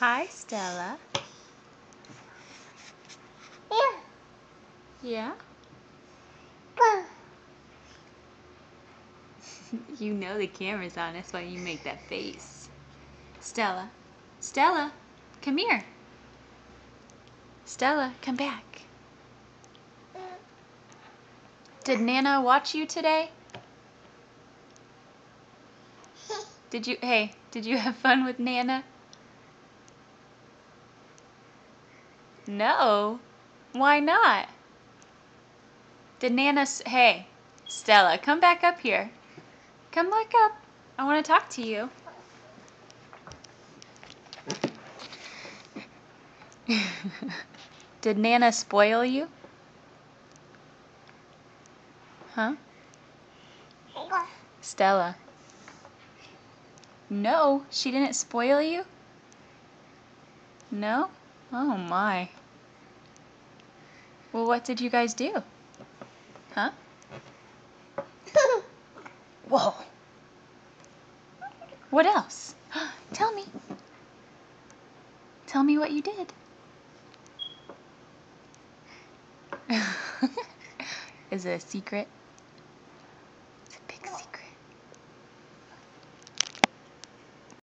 Hi, Stella. Yeah? You know the camera's on, that's why you make that face. Stella. Stella, come here. Stella, come back. Did Nana watch you today? Did you have fun with Nana? No. Why not? Did Nana hey, Stella, come back up here. Come back up. I want to talk to you. Did Nana spoil you? Huh? Stella. No, she didn't spoil you? No? Oh my. Well, what did you guys do? Huh? Whoa. What else? Tell me. Tell me what you did. Is it a secret?